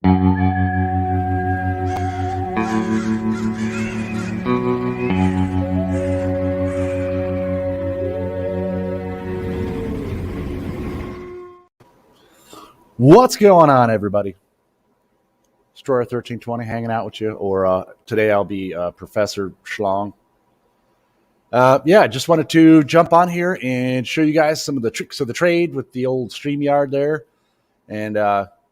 What's going on, everybody? Destroyer 1320 hanging out with you, or today I'll be Professor Schlong. Just wanted to jump on here and show you guys some of the tricks of the trade with the old StreamYard there, and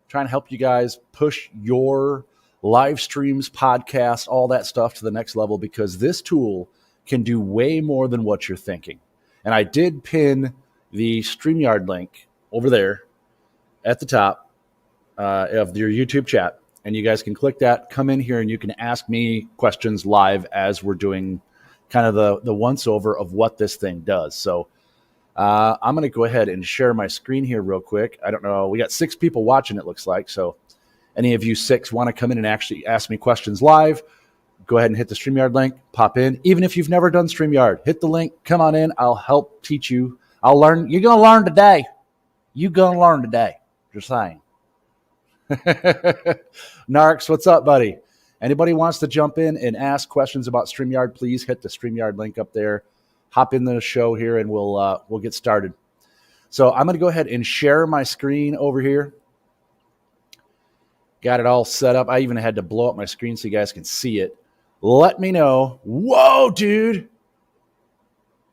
try and help you guys push your live streams, podcasts, all that stuff to the next level, because this tool can do way more than what you're thinking. And I did pin the StreamYard link over there at the top of your YouTube chat, and you guys can click that, come in here, and you can ask me questions live as we're doing kind of the once over of what this thing does. So I'm going to go ahead and share my screen here real quick. I don't know, we got 6 people watching, it looks like. So any of you 6 want to come in and actually ask me questions live, go ahead and hit the StreamYard link, pop in. Even if you've never done StreamYard, hit the link, come on in. I'll help teach you. I'll learn. You're going to learn today. You're going to learn today. Just saying. Narks, what's up, buddy? Anybody wants to jump in and ask questions about StreamYard, please hit the StreamYard link up there. Hop in the show here, and we'll get started. So I'm going to go ahead and share my screen over here. Got it all set up. I even had to blow up my screen so you guys can see it. Let me know. Whoa, dude.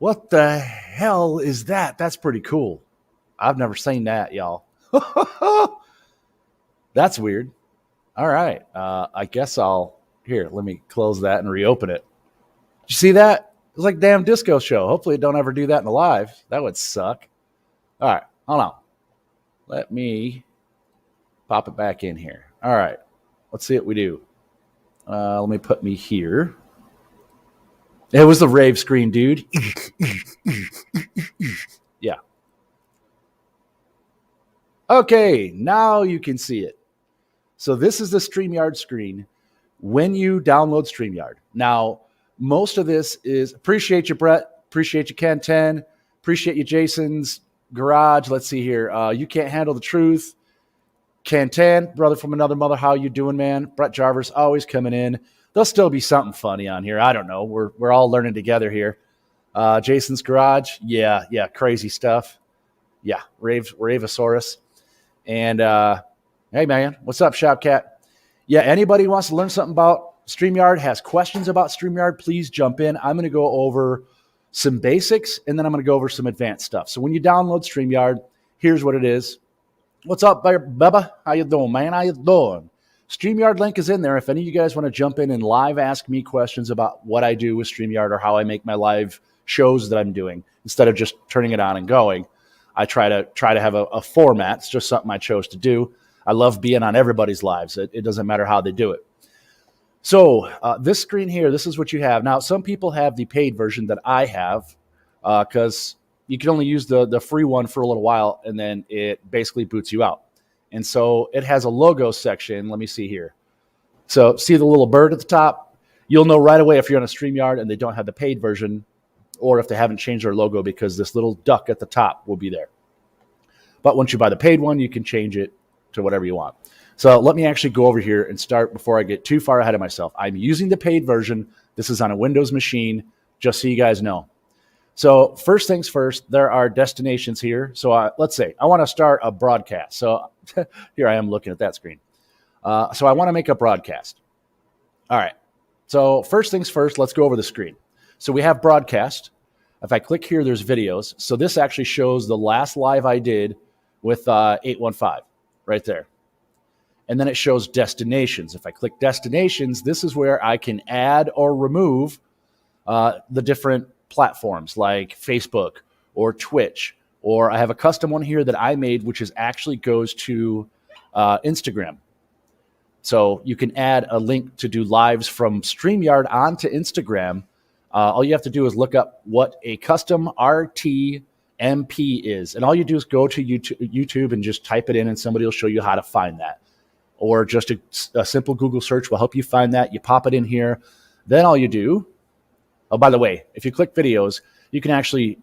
What the hell is that? That's pretty cool. I've never seen that, y'all. That's weird. All right. I guess here, let me close that and reopen it. Did you see that? It was like a damn disco show. Hopefully it don't ever do that in the live. That would suck. All right. Hold on. Let me pop it back in here. All right. Let's see what we do. Let me put me here. It was the rave screen, dude. Yeah. Okay, now you can see it. So this is the StreamYard screen when you download StreamYard. Now, most of this is, appreciate you, Brett. Appreciate you, Ken 10. Appreciate you, Jason's Garage. Let's see here. You Can't Handle the Truth. Ken 10, brother from another mother. How you doing, man? Brett Jarvis always coming in. There'll still be something funny on here. I don't know. We're all learning together here. Jason's Garage. Yeah, crazy stuff. Yeah, Raveosaurus. And hey, man, what's up, Shopcat? Yeah, anybody wants to learn something about StreamYard, has questions about StreamYard, please jump in. I'm going to go over some basics, and then I'm going to go over some advanced stuff. So when you download StreamYard, here's what it is. What's up, Bubba? How you doing, man? How you doing? StreamYard link is in there. If any of you guys want to jump in and live ask me questions about what I do with StreamYard or how I make my live shows that I'm doing, instead of just turning it on and going, I try to have a format. It's just something I chose to do. I love being on everybody's lives. It doesn't matter how they do it. So this screen here, this is what you have. Now, some people have the paid version that I have because you can only use the free one for a little while, and then it basically boots you out. And so it has a logo section. Let me see here. So see the little bird at the top? You'll know right away if you're on a StreamYard and they don't have the paid version, or if they haven't changed their logo, because this little duck at the top will be there. But once you buy the paid one, you can change it to whatever you want. So let me actually go over here and start before I get too far ahead of myself. I'm using the paid version. This is on a Windows machine, just so you guys know. So first things first, there are destinations here. So let's say I want to start a broadcast. So here I am looking at that screen. So I want to make a broadcast. All right. So first things first, let's go over the screen. So we have broadcast. If I click here, there's videos. So this actually shows the last live I did with 815 right there. And then it shows destinations. If I click destinations, this is where I can add or remove the different platforms like Facebook or Twitch, or I have a custom one here that I made, which actually goes to Instagram. So you can add a link to do lives from StreamYard onto Instagram. All you have to do is look up what a custom RTMP is. And all you do is go to YouTube and just type it in, and somebody will show you how to find that. Or just a simple Google search will help you find that. You pop it in here. Then all you do, oh, by the way, if you click videos, you can actually,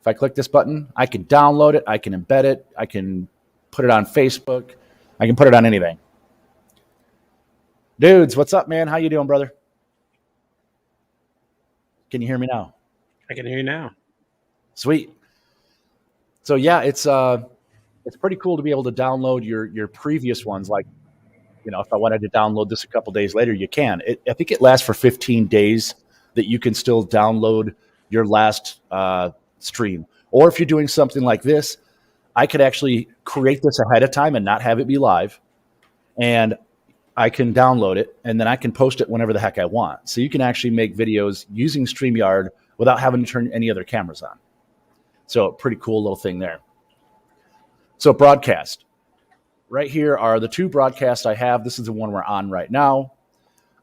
if I click this button, I can download it, I can embed it, I can put it on Facebook, I can put it on anything. Dudes, what's up, man? How you doing, brother? Can you hear me now? I can hear you now. Sweet. So yeah, it's pretty cool to be able to download your previous ones. Like, if I wanted to download this a couple days later, you can. I think it lasts for 15 days that you can still download your last stream. Or if you're doing something like this, I could actually create this ahead of time and not have it be live. And I can download it and then I can post it whenever the heck I want. So you can actually make videos using StreamYard without having to turn any other cameras on. So pretty cool little thing there. So broadcast. Right here are the two broadcasts I have. This is the one we're on right now.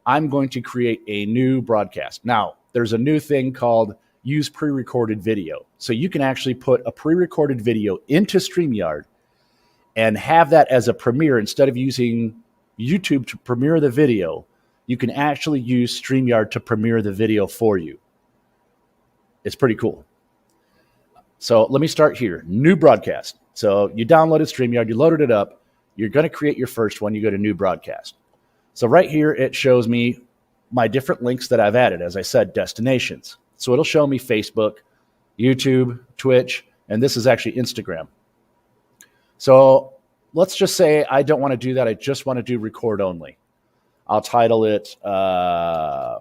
I'm going to create a new broadcast. Now, there's a new thing called use pre-recorded video. So you can actually put a pre-recorded video into StreamYard and have that as a premiere. Instead of using YouTube to premiere the video, you can actually use StreamYard to premiere the video for you. It's pretty cool. So let me start here. New broadcast. So you downloaded StreamYard, you loaded it up. You're going to create your first one. You go to new broadcast. So right here, it shows me my different links that I've added. As I said, destinations. So it'll show me Facebook, YouTube, Twitch, and this is actually Instagram. So let's just say I don't want to do that. I just want to do record only. I'll title it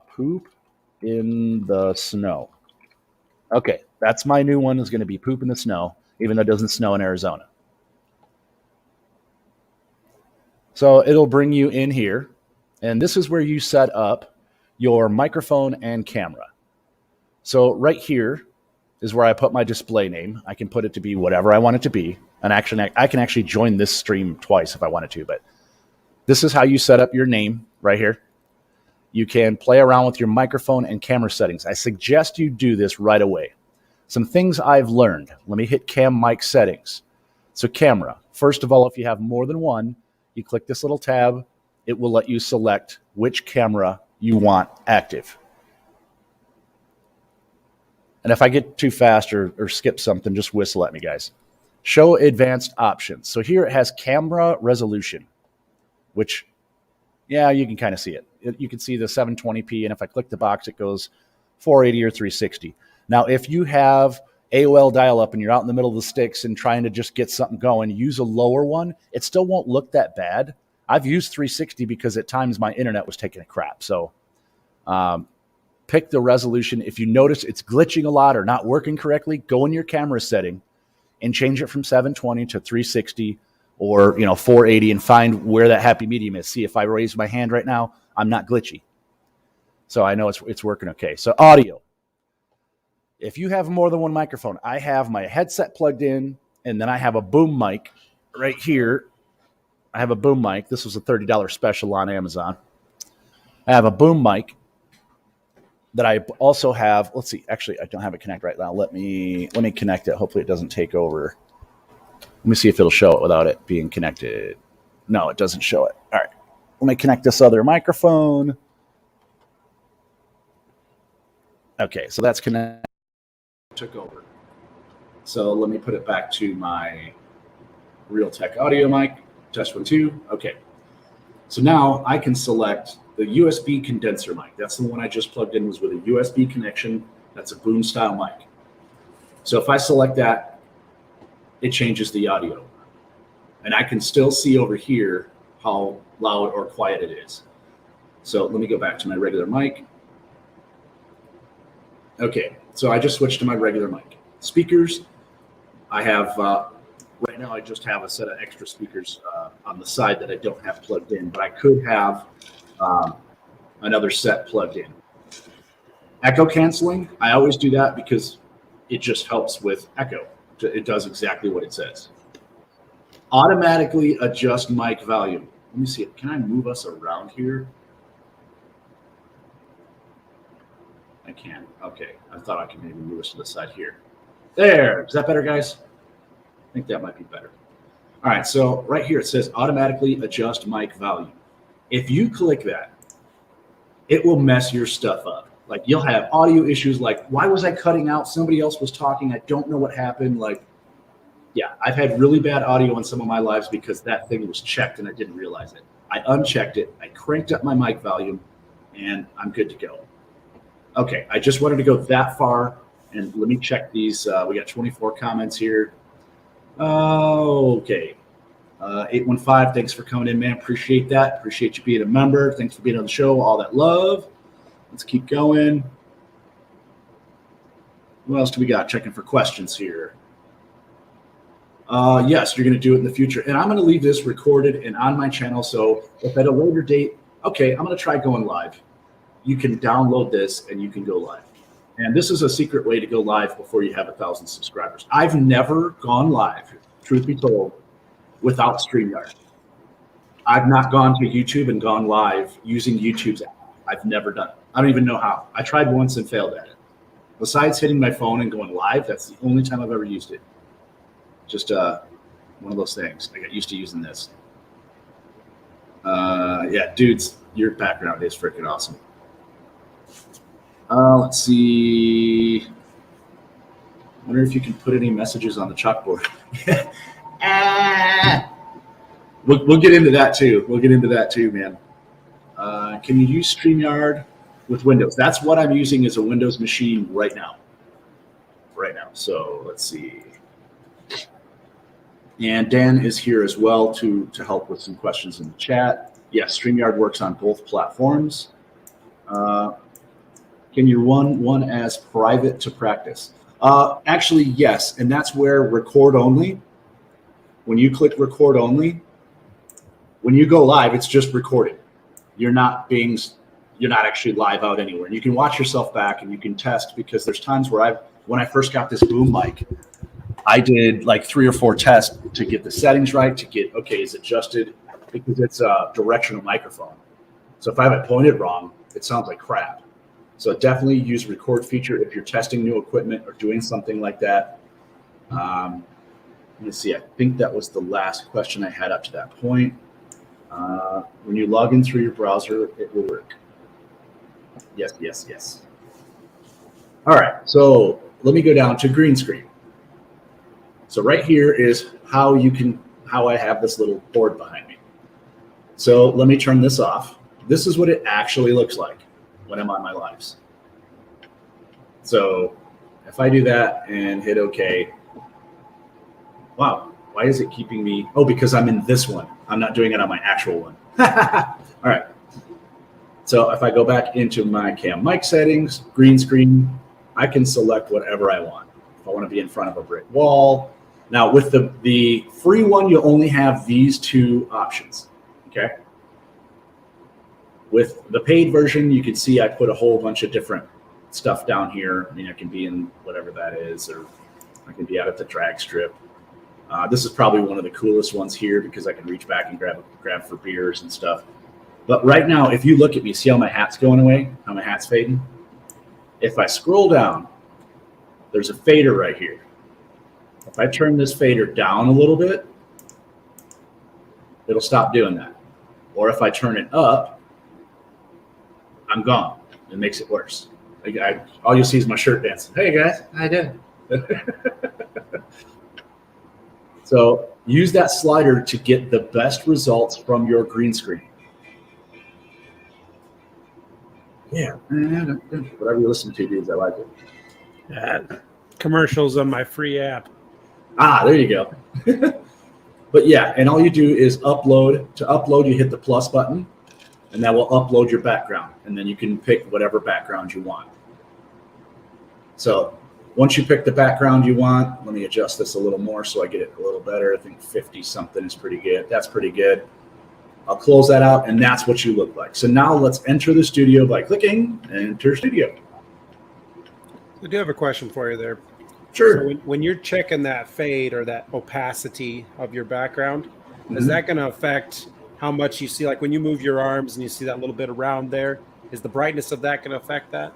Poop in the Snow. Okay, that's my new one. Is going to be Poop in the Snow, even though it doesn't snow in Arizona. So it'll bring you in here, and this is where you set up your microphone and camera. So right here is where I put my display name. I can put it to be whatever I want it to be. And actually, I can actually join this stream twice if I wanted to, but this is how you set up your name right here. You can play around with your microphone and camera settings. I suggest you do this right away. Some things I've learned. Let me hit cam mic settings. So camera. First of all, if you have more than one, you click this little tab. It will let you select which camera you want active. And if I get too fast or skip something, just whistle at me, guys. Show advanced options. So here it has camera resolution, which, yeah, you can kind of see it. You can see the 720p, and if I click the box, it goes 480 or 360. Now, if you have AOL dial-up and you're out in the middle of the sticks and trying to just get something going, use a lower one. It still won't look that bad. I've used 360 because at times my internet was taking a crap. So pick the resolution. If you notice it's glitching a lot or not working correctly, go in your camera setting and change it from 720 to 360 or 480 and find where that happy medium is. See, if I raise my hand right now, I'm not glitchy. So I know it's working okay. So audio. If you have more than one microphone, I have my headset plugged in, and then I have a boom mic right here. I have a boom mic. This was a $30 special on Amazon. I have a boom mic that I also have. Let's see. Actually, I don't have it connected right now. Let me connect it. Hopefully it doesn't take over. Let me see if it'll show it without it being connected. No, it doesn't show it. All right. Let me connect this other microphone. Okay, so that's connected. Took over. So let me put it back to my Realtek audio mic. Test 1, 2. Okay. So now I can select the USB condenser mic. That's the one I just plugged in, was with a USB connection. That's a boom style mic. So if I select that, it changes the audio. And I can still see over here how loud or quiet it is. So let me go back to my regular mic. Okay, so I just switched to my regular mic. Speakers, I have, right now I just have a set of extra speakers on the side that I don't have plugged in, but I could have another set plugged in. Echo canceling, I always do that because it just helps with echo. It does exactly what it says. Automatically adjust mic volume. Let me see, can I move us around here? I can. Okay. I thought I could maybe move us to the side here. There. Is that better, guys? I think that might be better. All right. So right here, it says automatically adjust mic volume. If you click that, it will mess your stuff up. Like, you'll have audio issues like, why was I cutting out? Somebody else was talking. I don't know what happened. Like, yeah, I've had really bad audio on some of my lives because that thing was checked and I didn't realize it. I unchecked it. I cranked up my mic volume, and I'm good to go. Okay, I just wanted to go that far, and let me check these. We got 24 comments here. Okay. 815, thanks for coming in, man. Appreciate that. Appreciate you being a member. Thanks for being on the show. All that love. Let's keep going. What else do we got? Checking for questions here. Yes, you're going to do it in the future. And I'm going to leave this recorded and on my channel. So if at a later date, okay, I'm going to try going live. You can download this and you can go live. And this is a secret way to go live before you have 1,000 subscribers. I've never gone live, truth be told, without StreamYard. I've not gone to YouTube and gone live using YouTube's app. I've never done it. I don't even know how. I tried once and failed at it. Besides hitting my phone and going live, that's the only time I've ever used it. Just one of those things. I got used to using this. Yeah, dudes, your background is freaking awesome. Let's see. I wonder if you can put any messages on the chalkboard. We'll get into that too. We'll get into that too, man. Can you use StreamYard with Windows? That's what I'm using as a Windows machine right now. So let's see. And Dan is here as well to help with some questions in the chat. Yes, StreamYard works on both platforms. Can you run one as private to practice? Actually, yes, and that's where record only. When you click record only, when you go live, it's just recorded. You're not actually live out anywhere. And you can watch yourself back and you can test, because there's times where when I first got this boom mic, I did like 3 or 4 tests to get the settings right, to get, okay, is it adjusted? Because it's a directional microphone. So if I have it pointed wrong, it sounds like crap. So definitely use record feature if you're testing new equipment or doing something like that. Let me see. I think that was the last question I had up to that point. When you log in through your browser, it will work. Yes. All right. So let me go down to green screen. So right here is how I have this little board behind me. So let me turn this off. This is what it actually looks like when I'm on my lives. So if I do that and hit OK, wow, why is it keeping me? Oh, because I'm in this one. I'm not doing it on my actual one. All right. So if I go back into my cam mic settings, green screen, I can select whatever I want. If I want to be in front of a brick wall. Now with the free one, you only have these 2 options, okay? With the paid version, you can see I put a whole bunch of different stuff down here. I mean, I can be in whatever that is, or I can be out at the drag strip. This is probably one of the coolest ones here because I can reach back and grab for beers and stuff. But right now, if you look at me, see how my hat's going away, how my hat's fading? If I scroll down, there's a fader right here. If I turn this fader down a little bit, it'll stop doing that. Or if I turn it up, I'm gone. It makes it worse. All you'll see is my shirt dancing. Hey guys, how you doing? So use that slider to get the best results from your green screen. Yeah, whatever you listen to, dudes, I like it. Commercials on my free app. There you go. But yeah, and all you do is upload. To upload, you hit the plus button, and that will upload your background. And then you can pick whatever background you want. So once you pick the background you want, let me adjust this a little more so I get it a little better. I think 50 something is pretty good. That's pretty good. I'll close that out, and that's what you look like. So now let's enter the studio by clicking Enter Studio. I do have a question for you there. Sure. So when you're checking that fade or that opacity of your background, is that going to affect how much you see? Like when you move your arms and you see that little bit around there, is the brightness of that going to affect that?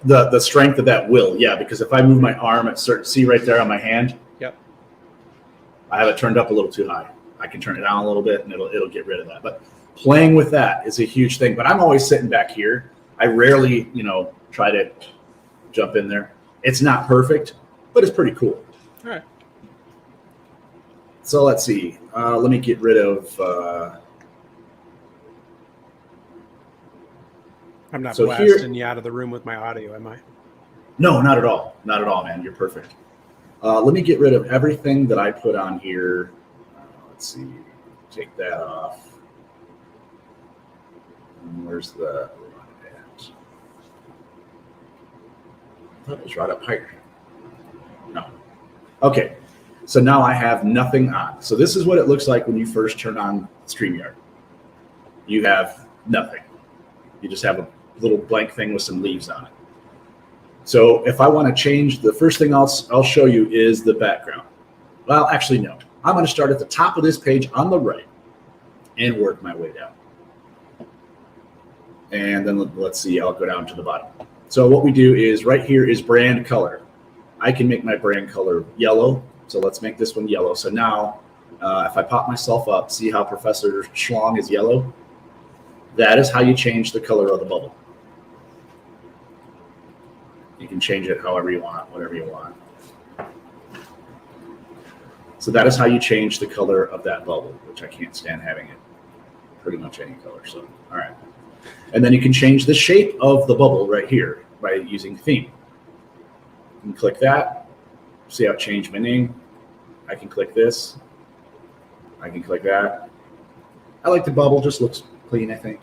The strength of that will, yeah, because if I move my arm at certain, see right there on my hand? Yep. I have it turned up a little too high. I can turn it down a little bit and it'll get rid of that. But playing with that is a huge thing. But I'm always sitting back here. I rarely, try to jump in there. It's not perfect, but it's pretty cool. All right. So let's see. Let me get rid of I'm not So blasting you out of the room with my audio, am I? No, not at all. Not at all, man. You're perfect. Let me get rid of everything that I put on here. Let's see. Take that off. And where's the at? I thought it was right up here. No. Okay. So now I have nothing on. So this is what it looks like when you first turn on StreamYard. You have nothing. You just have a little blank thing with some leaves on it. So if I want to change, the first thing I'll show you is the background. Well, actually, no. I'm going to start at the top of this page on the right and work my way down. And then let's see, I'll go down to the bottom. So what we do is right here is brand color. I can make my brand color yellow. So let's make this one yellow. So now if I pop myself up, see how Professor Schlong is yellow? That is how you change the color of the bubble. You can change it however you want, whatever you want. So that is how you change the color of that bubble, which I can't stand having it pretty much any color. So, all right. And then you can change the shape of the bubble right here by using theme. You can click that. See how it changed my name. I can click this. I can click that. I like the bubble, just looks clean, I think.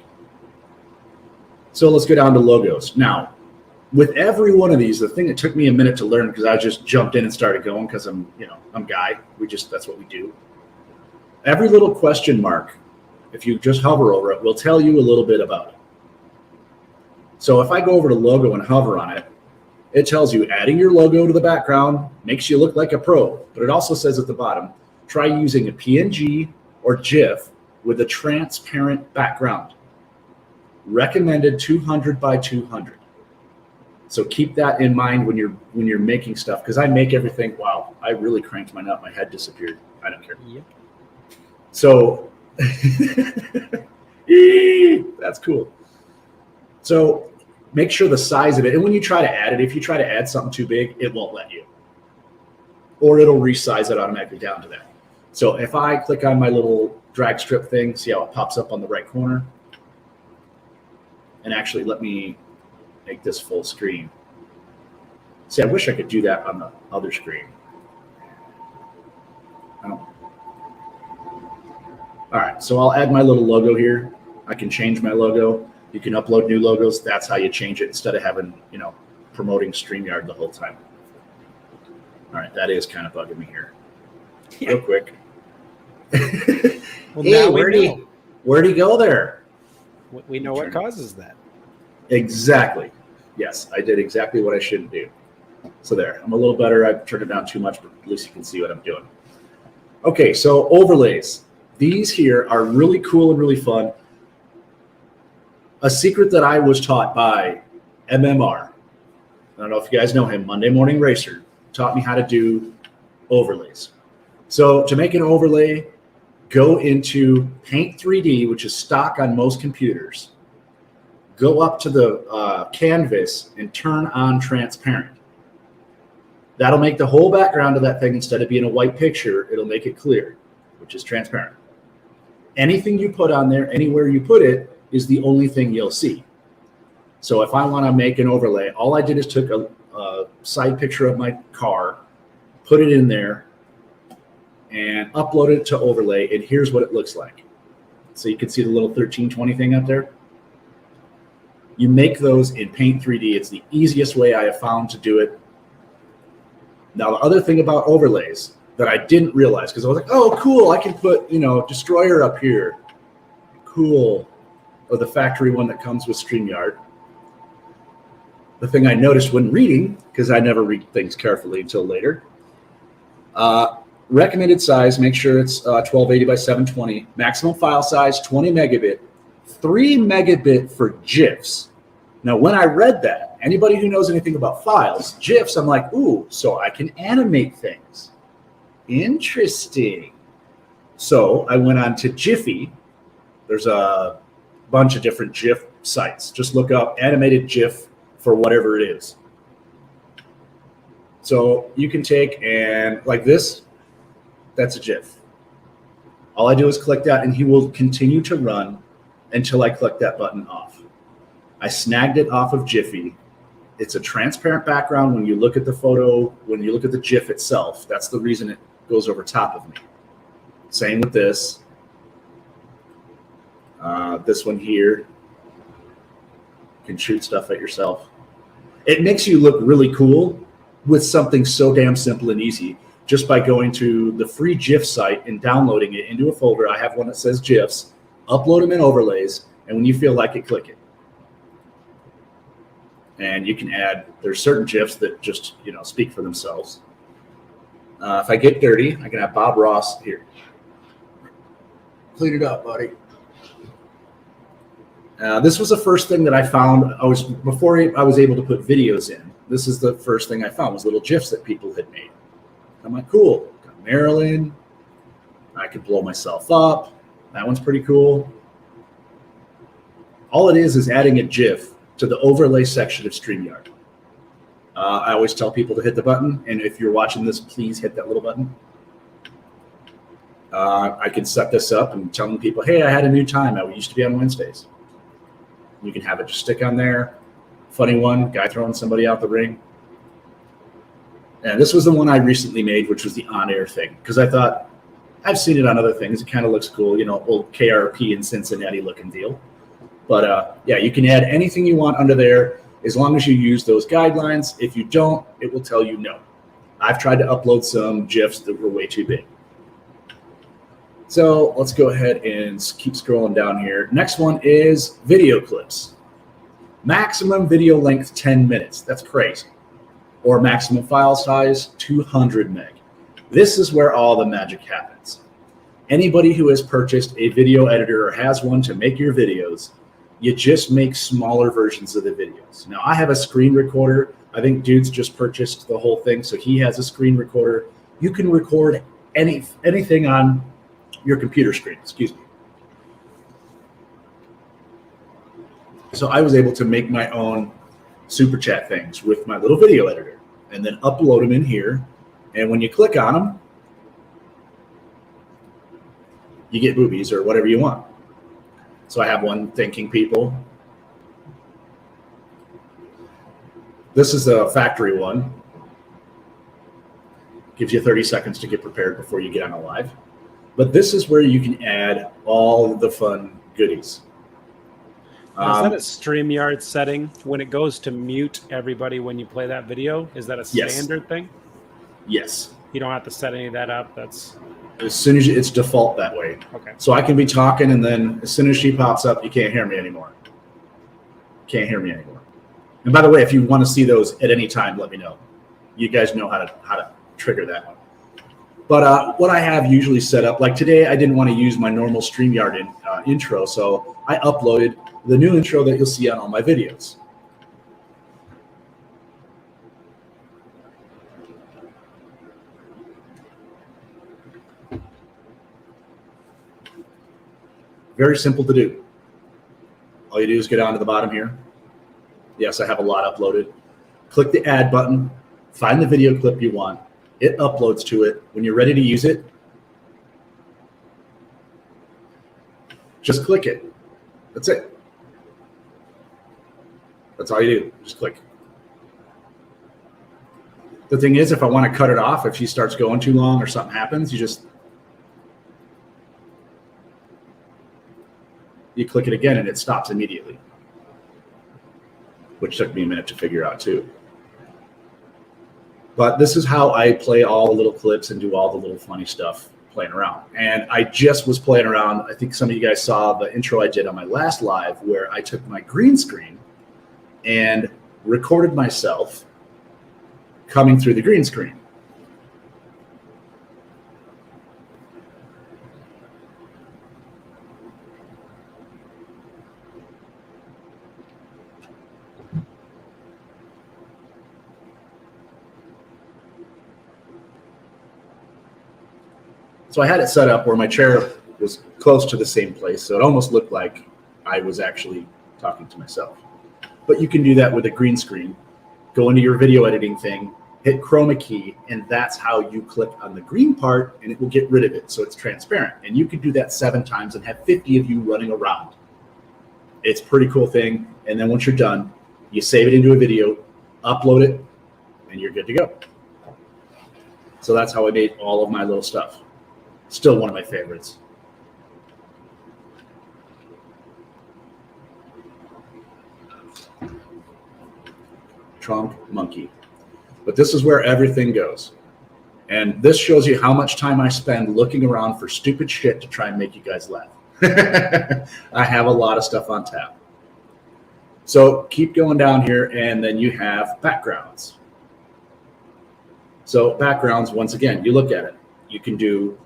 So let's go down to logos. Now, with every one of these, the thing that took me a minute to learn because I just jumped in and started going because I'm Guy. That's what we do. Every little question mark, if you just hover over it, will tell you a little bit about it. So if I go over to logo and hover on it, it tells you adding your logo to the background makes you look like a pro. But it also says at the bottom, try using a PNG or GIF with a transparent background. Recommended 200 by 200. So keep that in mind when you're making stuff, because I make everything. Wow, I really cranked mine up. My head disappeared. I don't care. Yep. So that's cool. So make sure the size of it, and when you try to add it, if you try to add something too big, it won't let you, or it'll resize it automatically down to that. So if I click on my little drag strip thing, see how it pops up on the right corner, and actually let me make this full screen. See, I wish I could do that on the other screen. Oh. All right, so I'll add my little logo here. I can change my logo. You can upload new logos. That's how you change it instead of having, promoting StreamYard the whole time. All right, that is kind of bugging me here. Yeah. Real quick. Well, hey, where'd he go there? We know what causes that. Exactly. Yes, I did exactly what I shouldn't do. So there, I'm a little better. I've turned it down too much, but at least you can see what I'm doing. Okay, so overlays. These here are really cool and really fun. A secret that I was taught by MMR, I don't know if you guys know him, Monday Morning Racer, taught me how to do overlays. So to make an overlay, go into Paint 3D, which is stock on most computers. Go up to the canvas and turn on transparent. That'll make the whole background of that thing, instead of being a white picture, it'll make it clear, which is transparent. Anything you put on there, anywhere you put it, is the only thing you'll see. So if I want to make an overlay, all I did is took a side picture of my car, put it in there, and upload it to overlay, and here's what it looks like. So you can see the little 1320 thing up there. You make those in Paint 3D. It's the easiest way I have found to do it. Now, the other thing about overlays that I didn't realize, because I was like, oh, cool, I can put, Destroyer up here. Cool. Or the factory one that comes with StreamYard. The thing I noticed when reading, because I never read things carefully until later, recommended size, make sure it's 1280 by 720. Maximum file size, 20 megabit. 3 megabit for GIFs. Now, when I read that, anybody who knows anything about files, GIFs, I'm like, ooh, so I can animate things. Interesting. So I went on to Jiffy. There's a bunch of different GIF sites. Just look up animated GIF for whatever it is. So you can take and like this, that's a GIF. All I do is click that and he will continue to run until I click that button off. I snagged it off of Jiffy. It's a transparent background when you look at the photo, when you look at the GIF itself. That's the reason it goes over top of me. Same with this. This one here. You can shoot stuff at yourself. It makes you look really cool with something so damn simple and easy just by going to the free GIF site and downloading it into a folder. I have one that says GIFs. Upload them in overlays, and when you feel like it, click it. And you can add, there's certain GIFs that just, speak for themselves. If I get dirty, I can have Bob Ross here. Clean it up, buddy. This was the first thing that I found. Before I was able to put videos in, this is the first thing I found was little GIFs that people had made. I'm like, cool. Got Marilyn. I could blow myself up. That one's pretty cool. All it is adding a GIF to the overlay section of StreamYard. I always tell people to hit the button, and if you're watching this, please hit that little button. I can set this up and telling people, hey, I had a new time. I used to be on Wednesdays. You can have it just stick on there. Funny one, guy throwing somebody out the ring. And this was the one I recently made, which was the on-air thing, because I thought, I've seen it on other things. It kind of looks cool, old KRP in Cincinnati looking deal. But yeah, you can add anything you want under there as long as you use those guidelines. If you don't, it will tell you no. I've tried to upload some GIFs that were way too big. So let's go ahead and keep scrolling down here. Next one is video clips. Maximum video length, 10 minutes. That's crazy. Or maximum file size, 200 meg. This is where all the magic happens. Anybody who has purchased a video editor or has one to make your videos, you just make smaller versions of the videos. Now, I have a screen recorder. I think Dude's just purchased the whole thing, so he has a screen recorder. You can record anything on your computer screen, excuse me. So I was able to make my own super chat things with my little video editor and then upload them in here. And when you click on them, you get boobies or whatever you want. So I have one thanking people. This is a factory one. Gives you 30 seconds to get prepared before you get on a live. But this is where you can add all the fun goodies. Is that a StreamYard setting when it goes to mute everybody when you play that video? Is that a standard thing? Yes. You don't have to set any of that up. That's as soon as it's default that way. Okay. So I can be talking, and then as soon as she pops up, you can't hear me anymore. Can't hear me anymore. And by the way, if you want to see those at any time, let me know. You guys know how to trigger that one. But what I have usually set up, like today, I didn't want to use my normal StreamYard intro, so I uploaded the new intro that you'll see on all my videos. Very simple to do. All you do is go down to the bottom here. Yes, I have a lot uploaded. Click the add button, find the video clip you want. It uploads to it. When you're ready to use it, just click it. That's it. That's all you do. Just click. The thing is, if I want to cut it off, if she starts going too long or something happens, you click it again and it stops immediately, which took me a minute to figure out too. But this is how I play all the little clips and do all the little funny stuff playing around. And I just was playing around. I think some of you guys saw the intro I did on my last live where I took my green screen and recorded myself coming through the green screen. So I had it set up where my chair was close to the same place, so it almost looked like I was actually talking to myself. But you can do that with a green screen. Go into your video editing thing, hit chroma key, and that's how you click on the green part, and it will get rid of it, so it's transparent. And you could do that 7 times and have 50 of you running around. It's a pretty cool thing, And then once you're done, you save it into a video, upload it, and you're good to go. So that's how I made all of my little stuff. Still one of my favorites. Trunk monkey. But this is where everything goes. And this shows you how much time I spend looking around for stupid shit to try and make you guys laugh. I have a lot of stuff on tap. So keep going down here, and then you have backgrounds. So backgrounds, once again, you look at it. You can do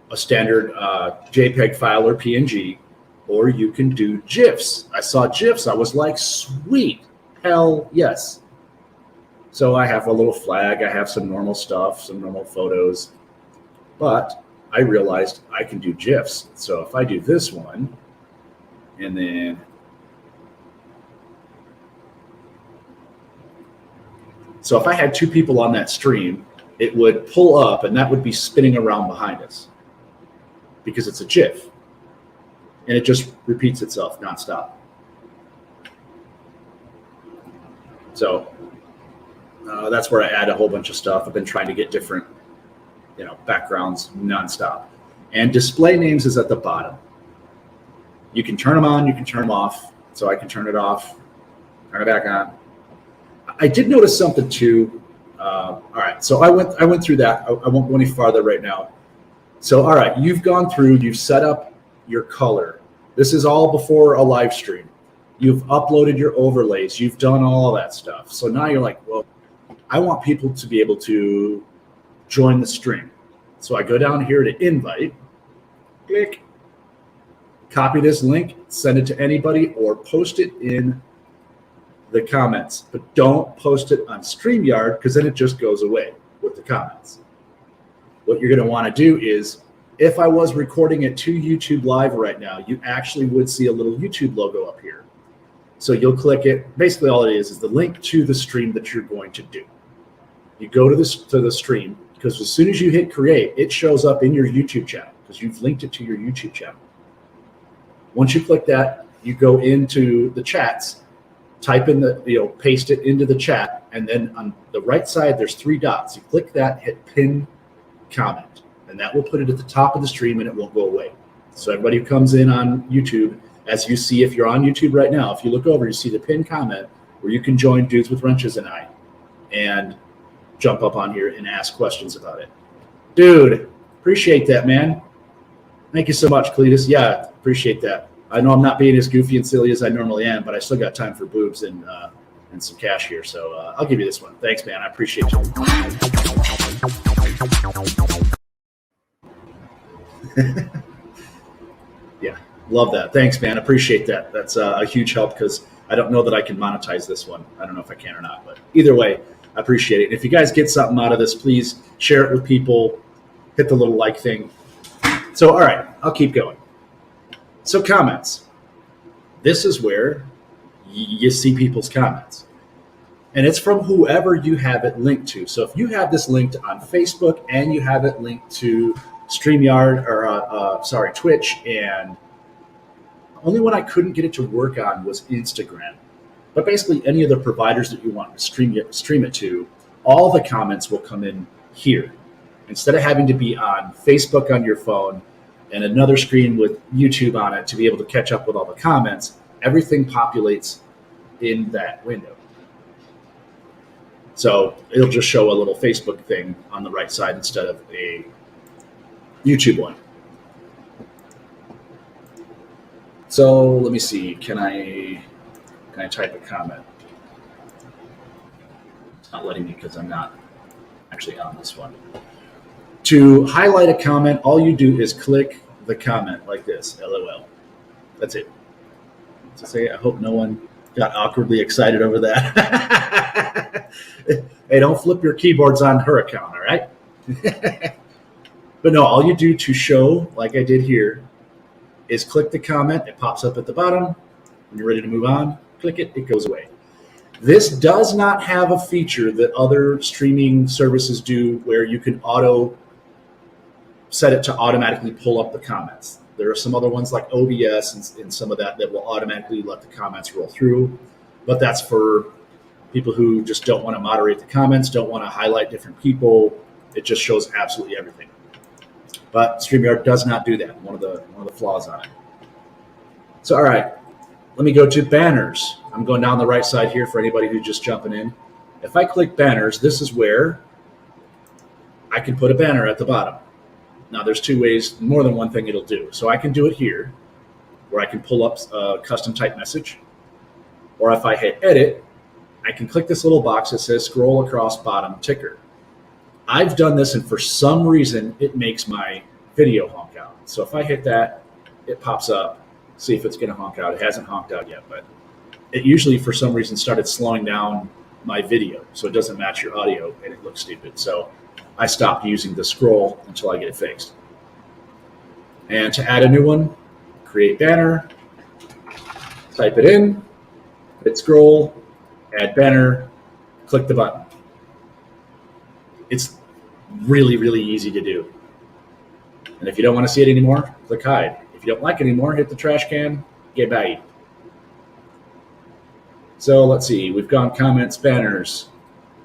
a standard JPEG file or PNG, or you can do GIFs. I saw GIFs. I was like, sweet, hell yes. So I have a little flag. I have some normal stuff, some normal photos. But I realized I can do GIFs. So if I do this one, and then so if I had two people on that stream, it would pull up and that would be spinning around behind us because it's a GIF. And it just repeats itself nonstop. So that's where I add a whole bunch of stuff. I've been trying to get different, backgrounds nonstop. And display names is at the bottom. You can turn them on, you can turn them off. So I can turn it off, turn it back on. I did notice something too. All right, so I went through that. I won't go any farther right now. So all right, you've gone through, you've set up your color. This is all before a live stream. You've uploaded your overlays. You've done all of that stuff. So now you're like, well, I want people to be able to join the stream. So I go down here to invite, click, copy this link, send it to anybody, or post it in the comments. But don't post it on StreamYard because then it just goes away with the comments. What you're going to want to do is, if I was recording it to YouTube Live right now, you actually would see a little YouTube logo up here. So you'll click it. Basically, all it is the link to the stream that you're going to do. You go to the stream, because as soon as you hit create, it shows up in your YouTube channel because you've linked it to your YouTube channel. Once you click that, you go into the chats, type in paste it into the chat, and then on the right side, there's 3 dots. You click that, hit pin comment, and that will put it at the top of the stream and it won't go away. So everybody who comes in on YouTube, as you see, if you're on YouTube right now, if you look over, you see the pinned comment where you can join Dudes with Wrenches and I and jump up on here and ask questions about it. Dude, appreciate that, man. Thank you so much, Cletus. Yeah, appreciate that. I know I'm not being as goofy and silly as I normally am, but I still got time for boobs and some cash here. So I'll give you this one. Thanks, man. I appreciate you. Yeah, love that. Thanks, man. Appreciate that. That's a huge help because I don't know that I can monetize this one. I don't know if I can or not, but either way, I appreciate it. If you guys get something out of this, please share it with people. Hit the little like thing. So, all right, I'll keep going. So comments. This is where you see people's comments. And it's from whoever you have it linked to. So if you have this linked on Facebook and you have it linked to StreamYard or Twitch, and only one I couldn't get it to work on was Instagram. But basically any of the providers that you want to stream it to, all the comments will come in here. Instead of having to be on Facebook on your phone and another screen with YouTube on it to be able to catch up with all the comments, everything populates in that window. So it'll just show a little Facebook thing on the right side instead of a YouTube one. So let me see. Can I type a comment? It's not letting me because I'm not actually on this one. To highlight a comment, all you do is click the comment like this, LOL. That's it. So say, I hope no one got awkwardly excited over that. Hey, don't flip your keyboards on her account, all right? But no, all you do to show, like I did here, is click the comment. It pops up at the bottom. When you're ready to move on, click it, it goes away. This does not have a feature that other streaming services do where you can set it to automatically pull up the comments. There are some other ones like OBS and some of that will automatically let the comments roll through. But that's for people who just don't want to moderate the comments, don't want to highlight different people. It just shows absolutely everything. But StreamYard does not do that. One of the flaws on it. So, all right, let me go to banners. I'm going down the right side here for anybody who's just jumping in. If I click banners, this is where I can put a banner at the bottom. Now, there's two ways, more than one thing it'll do. So I can do it here, where I can pull up a custom type message. Or if I hit edit, I can click this little box that says scroll across bottom ticker. I've done this, and for some reason, it makes my video honk out. So if I hit that, it pops up. See if it's going to honk out. It hasn't honked out yet, but it usually, for some reason, started slowing down my video, so it doesn't match your audio, and it looks stupid. So I stopped using the scroll until I get it fixed. And to add a new one, create banner, type it in, hit scroll, add banner, click the button. It's really, really easy to do. And if you don't want to see it anymore, click hide. If you don't like it anymore, hit the trash can, get baggy. So let's see, we've gone comments, banners,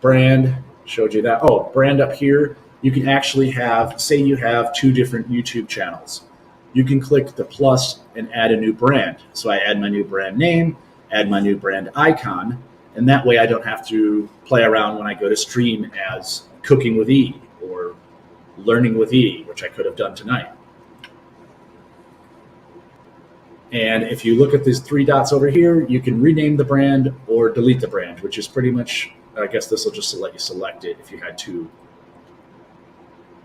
brand, showed you that. Oh, brand up here, you can actually have, say you have 2 different YouTube channels. You can click the plus and add a new brand. So I add my new brand name, add my new brand icon, and that way I don't have to play around when I go to stream as Cooking with E or Learning with E, which I could have done tonight. And if you look at these 3 dots over here, you can rename the brand or delete the brand, which is pretty much, I guess this will just let you select it if you had to.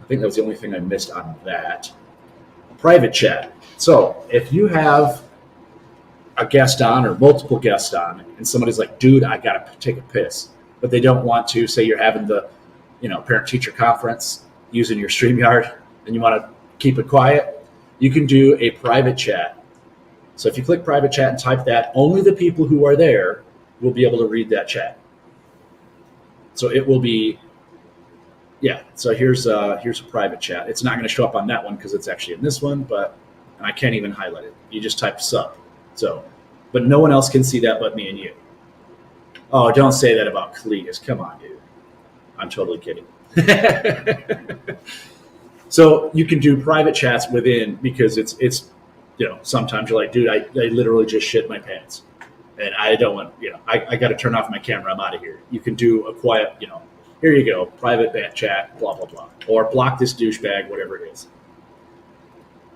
I think that was the only thing I missed on that. Private chat. So if you have a guest on or multiple guests on, and somebody's like, dude, I got to take a piss, but they don't want to, say you're having the parent-teacher conference using your StreamYard and you want to keep it quiet, you can do a private chat. So if you click private chat and type that, only the people who are there will be able to read that chat. So it will be, yeah. So here's a private chat. It's not going to show up on that one because it's actually in this one, and I can't even highlight it. You just type sub. So, but no one else can see that but me and you. Oh, don't say that about Cletus. Come on, dude. I'm totally kidding. So you can do private chats within, because it's sometimes you're like, dude, I literally just shit my pants and I don't want, I got to turn off my camera. I'm out of here. You can do a quiet, here you go, private chat, blah, blah, blah, or block this douchebag, whatever it is.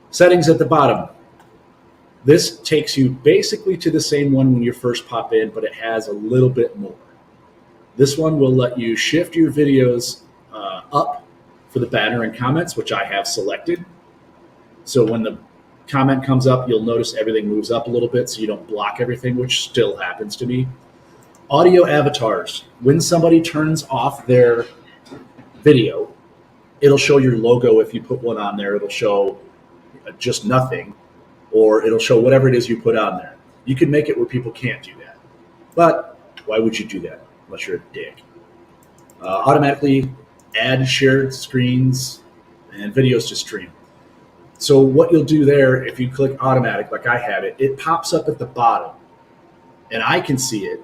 Settings at the bottom. This takes you basically to the same one when you first pop in, but it has a little bit more. This one will let you shift your videos up for the banner and comments, which I have selected. So when the comment comes up, you'll notice everything moves up a little bit so you don't block everything, which still happens to me. Audio avatars. When somebody turns off their video, it'll show your logo. If you put one on there, it'll show just nothing, or it'll show whatever it is you put on there. You can make it where people can't do that. But why would you do that unless you're a dick? Automatically add shared screens and videos to stream. So what you'll do there, if you click automatic, like I have it, it pops up at the bottom. And I can see it,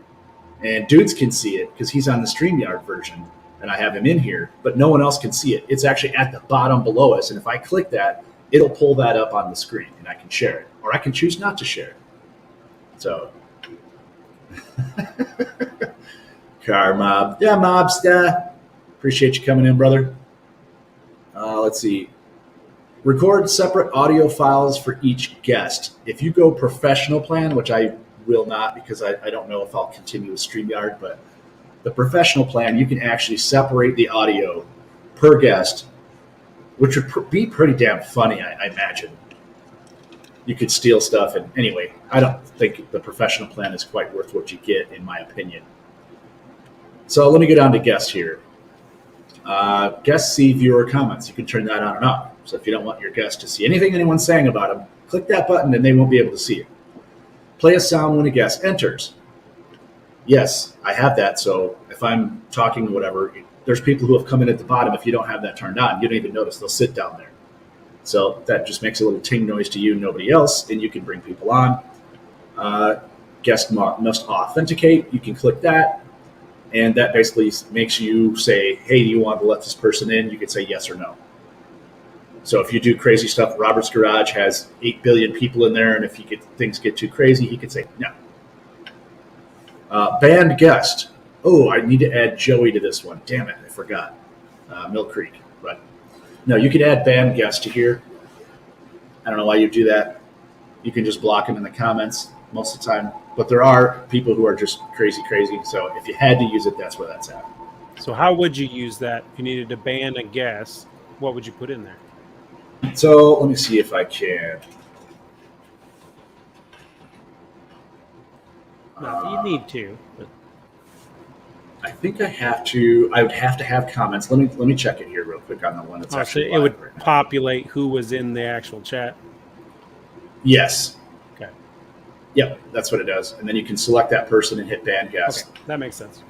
and Dudes can see it because he's on the StreamYard version, and I have him in here, but no one else can see it. It's actually at the bottom below us, and if I click that, it'll pull that up on the screen, and I can share it. Or I can choose not to share it. So, Car Mob. Yeah, Mobster. Appreciate you coming in, brother. Let's see. Record separate audio files for each guest. If you go professional plan, which I will not because I don't know if I'll continue with StreamYard, but the professional plan, you can actually separate the audio per guest, which would be pretty damn funny, I imagine. You could steal stuff. And anyway, I don't think the professional plan is quite worth what you get, in my opinion. So let me go down to guests here. Guests see viewer comments. You can turn that on and off. So if you don't want your guests to see anything anyone's saying about them, click that button and they won't be able to see it. Play a sound when a guest enters. Yes, I have that. So if I'm talking or whatever, there's people who have come in at the bottom. If you don't have that turned on, you don't even notice. They'll sit down there. So that just makes a little ting noise to you, nobody else, and you can bring people on. Guest must authenticate. You can click that, and that basically makes you say, hey, do you want to let this person in? You can say yes or no. So if you do crazy stuff, Robert's Garage has 8 billion people in there, and if things get too crazy, he could say no. Banned guest. Oh, I need to add Joey to this one. Damn it, I forgot. Mill Creek. But no, you can add banned guest to here. I don't know why you do that. You can just block them in the comments most of the time. But there are people who are just crazy. So if you had to use it, that's where that's at. So how would you use that if you needed to ban a guest? What would you put in there? So let me see if I can. No, you need to. But I think I have to. I would have to have comments. Let me check it here real quick on the one that's actually. So it would populate who was in the actual chat. Yes. Okay. Yep, that's what it does, and then you can select that person and hit ban guest. Okay, that makes sense.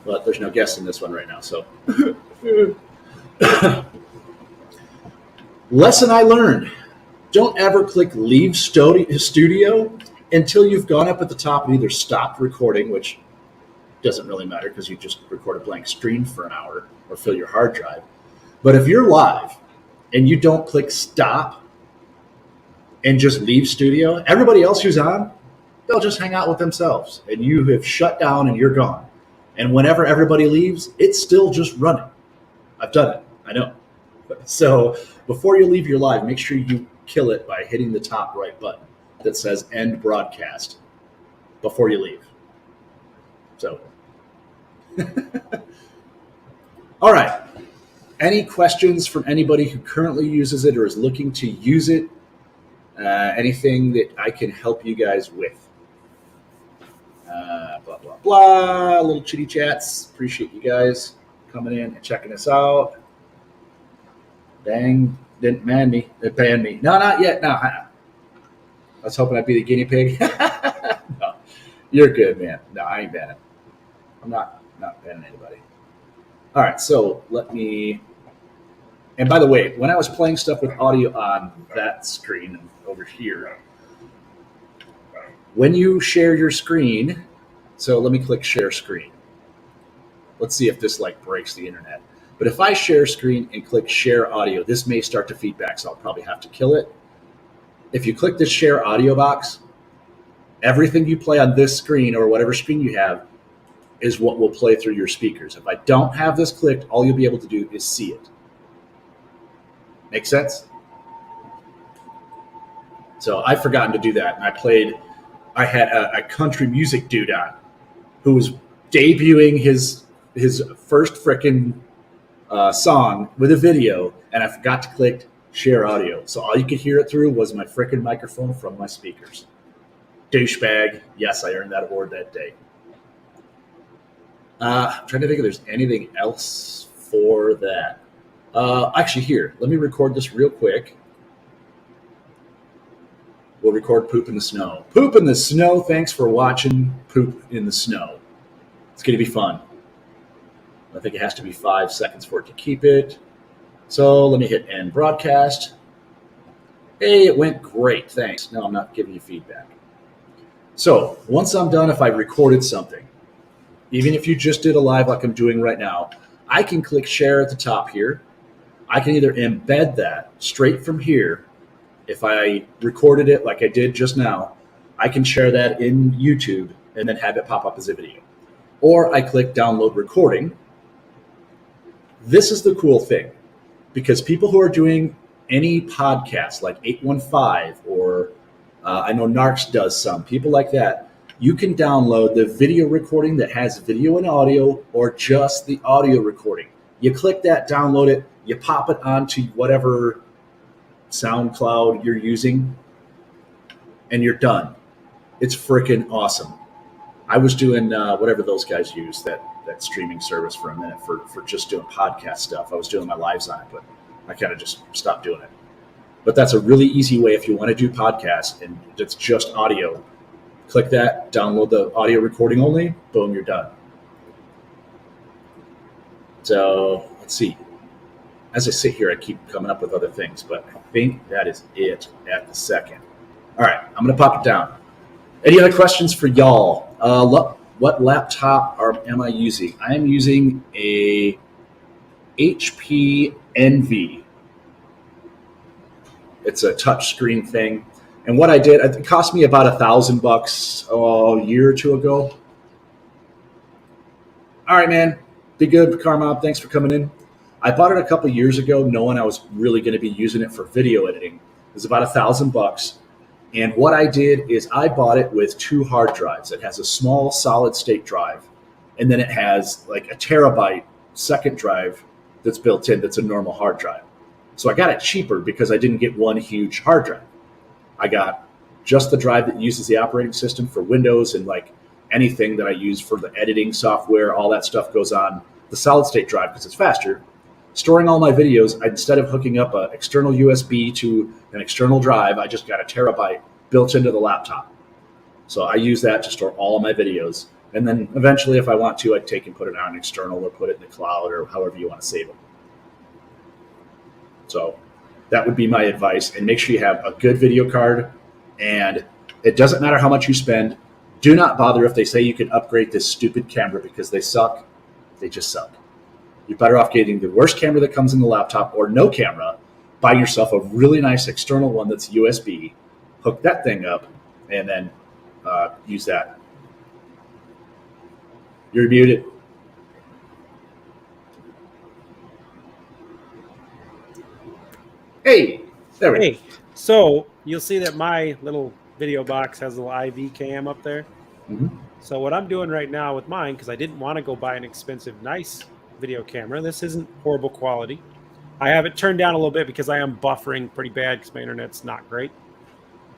But there's no guest in this one right now, so. Lesson I learned. Don't ever click leave studio until you've gone up at the top and either stopped recording, which doesn't really matter because you just record a blank screen for an hour or fill your hard drive. But if you're live and you don't click stop and just leave studio, everybody else who's on, they'll just hang out with themselves and you have shut down and you're gone. And whenever everybody leaves, it's still just running. I've done it. I know. So before you leave your live, make sure you kill it by hitting the top right button that says end broadcast before you leave. So, all right. Any questions from anybody who currently uses it or is looking to use it? Anything that I can help you guys with? Blah, blah, blah. Little chitty chats. Appreciate you guys coming in and checking us out. Dang, didn't ban me. It banned me. No, not yet. No. I was hoping I'd be the guinea pig. No, you're good, man. No, I ain't banning. I'm not banning anybody. All right, so let me. And by the way, when I was playing stuff with audio on that screen over here, when you share your screen, so let me click share screen. Let's see if this like breaks the internet. But if I share screen and click share audio, this may start to feedback, so I'll probably have to kill it. If you click this share audio box, everything you play on this screen or whatever screen you have is what will play through your speakers. If I don't have this clicked, all you'll be able to do is see it. Make sense? So I've forgotten to do that. And I had a country music dude on who was debuting his first frickin' song with a video, and I forgot to click share audio. So all you could hear it through was my frickin' microphone from my speakers. Douchebag. Yes, I earned that award that day. I'm trying to think if there's anything else for that. Actually, here, let me record this real quick. We'll record Poop in the Snow. Poop in the Snow. Thanks for watching Poop in the Snow. It's going to be fun. I think it has to be 5 seconds for it to keep it. So let me hit end broadcast. Hey, it went great. Thanks. No, I'm not giving you feedback. So once I'm done, if I recorded something, even if you just did a live like I'm doing right now, I can click share at the top here. I can either embed that straight from here. If I recorded it like I did just now, I can share that in YouTube and then have it pop up as a video. Or I click download recording. This is the cool thing, because people who are doing any podcast like 815 or I know Narcs does some, people like that, you can download the video recording that has video and audio or just the audio recording. You click that, download it, you pop it onto whatever SoundCloud you're using, and you're done. It's freaking awesome. I was doing whatever those guys use, that streaming service for a minute for just doing podcast stuff. I was doing my lives on it, but I kind of just stopped doing it. But that's a really easy way if you want to do podcasts and it's just audio. Click that, download the audio recording only, boom, you're done. So let's see. as I sit here, I keep coming up with other things, but I think that is it at the second. All right, I'm going to pop it down. Any other questions for y'all? What laptop am I using? I am using a HP Envy. It's a touch screen thing. And what I did, it cost me about $1,000 a year or two ago. All right, man. Be good, Carmob. Thanks for coming in. I bought it a couple years ago, knowing I was really going to be using it for video editing. It was about $1,000. And what I did is I bought it with 2 hard drives. It has a small solid state drive, and then it has like a terabyte second drive that's built in that's a normal hard drive. So I got it cheaper because I didn't get one huge hard drive. I got just the drive that uses the operating system for Windows, and like anything that I use for the editing software, all that stuff goes on the solid state drive because it's faster. Storing all my videos, instead of hooking up an external USB to an external drive, I just got a terabyte built into the laptop. So I use that to store all of my videos. And then eventually, if I want to, I'd take and put it on an external or put it in the cloud or however you want to save them. So that would be my advice. And make sure you have a good video card. And it doesn't matter how much you spend. Do not bother if they say you can upgrade this stupid camera because they suck. They just suck. You're better off getting the worst camera that comes in the laptop or no camera, buy yourself a really nice external one that's USB, hook that thing up, and then use that. You're muted. Hey, there we go. Hey, so you'll see that my little video box has a little IV cam up there. Mm-hmm. So what I'm doing right now with mine, because I didn't want to go buy an expensive, nice video camera. This isn't horrible quality. I have it turned down a little bit because I am buffering pretty bad because my internet's not great.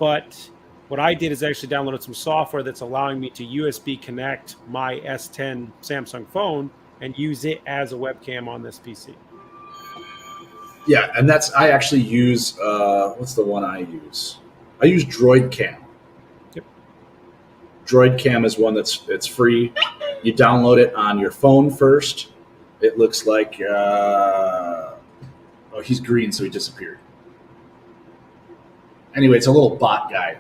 But what I did is actually downloaded some software that's allowing me to USB connect my S10 Samsung phone and use it as a webcam on this PC. Yeah, and I actually use, what's the one I use? I use Droid Cam. Yep. Droid Cam is one it's free. You download it on your phone first. It looks like, he's green, so he disappeared. Anyway, it's a little bot guy,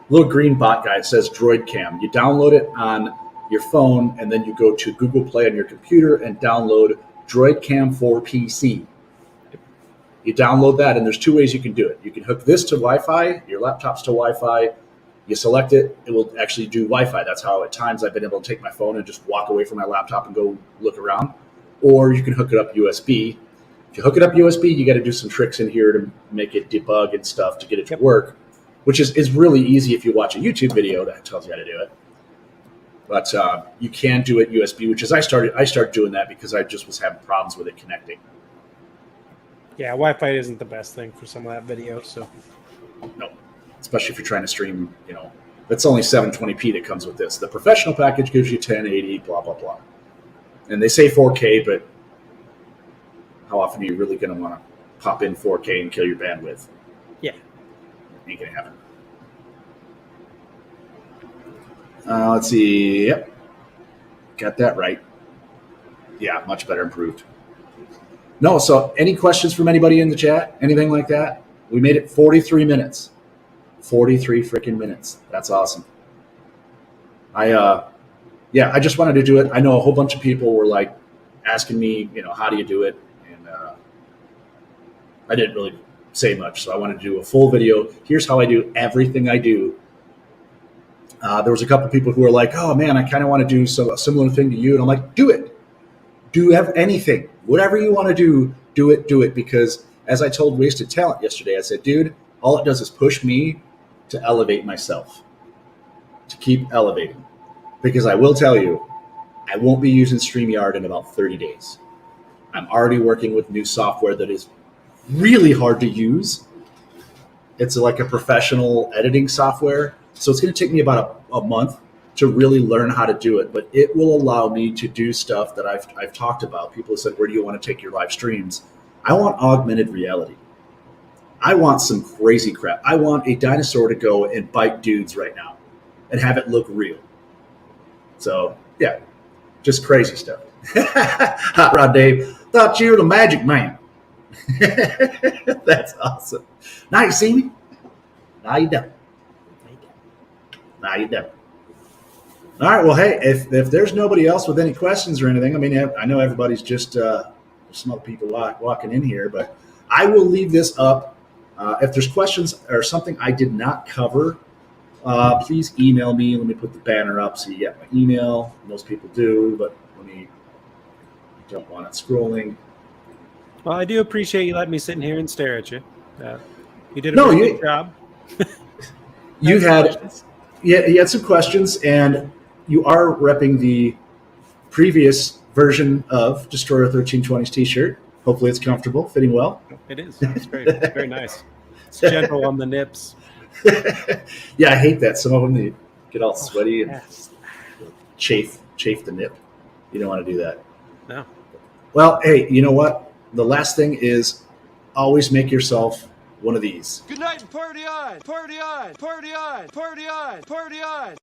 little green bot guy. It says Droid Cam. You download it on your phone, and then you go to Google Play on your computer and download Droid Cam for PC. You download that, and there's 2 ways you can do it. You can hook this to Wi-Fi, your laptop's to Wi-Fi. You select it, it will actually do Wi-Fi. That's how at times I've been able to take my phone and just walk away from my laptop and go look around. Or you can hook it up USB. If you hook it up USB, you got to do some tricks in here to make it debug and stuff to get it to work, which is really easy if you watch a YouTube video that tells you how to do it. But you can do it USB, which is I started doing that because I just was having problems with it connecting. Yeah, Wi-Fi isn't the best thing for some of that video. So no, especially if you're trying to stream, that's only 720p that comes with this. The professional package gives you 1080, blah, blah, blah. And they say 4K, but how often are you really going to want to pop in 4K and kill your bandwidth? Yeah. Ain't going to happen. Let's see. Yep. Got that right. Yeah, much better improved. No, so any questions from anybody in the chat? Anything like that? We made it 43 minutes. 43 freaking minutes. That's awesome. I just wanted to do it. I know a whole bunch of people were like asking me, how do you do it? And I didn't really say much. So I wanted to do a full video. Here's how I do everything I do. There was a couple people who were like, oh man, I kind of want to do a similar thing to you. And I'm like, do it. Do anything. Whatever you want to do it. Because as I told Wasted Talent yesterday, I said, dude, all it does is push me to elevate myself, to keep elevating. Because I will tell you, I won't be using StreamYard in about 30 days. I'm already working with new software that is really hard to use. It's like a professional editing software. So it's going to take me about a month to really learn how to do it. But it will allow me to do stuff that I've talked about. People have said, where do you want to take your live streams? I want augmented reality. I want some crazy crap. I want a dinosaur to go and bite dudes right now and have it look real. So, yeah, just crazy stuff. Hot Rod Dave, thought you were the magic man. That's awesome. Now you see me? Now you don't. Now you don't. All right. Well, hey, if there's nobody else with any questions or anything, I mean, I know everybody's just some other people walking in here, but I will leave this up. If there's questions or something I did not cover, please email me. Let me put the banner up so you get my email. Most people do, but let me jump on it scrolling. Well, I do appreciate you letting me sit in here and stare at you. You did a pretty good job. You had some questions, and you are repping the previous version of Destroyer 1320's t-shirt. Hopefully it's comfortable, fitting well. It is. It's great. It's very nice. It's gentle on the nips. Yeah, I hate that. Some of them, they get all sweaty and chafe the nip. You don't want to do that. No. Well, hey, you know what? The last thing is always make yourself one of these. Good night and party on! Party on! Party on! Party on! Party on!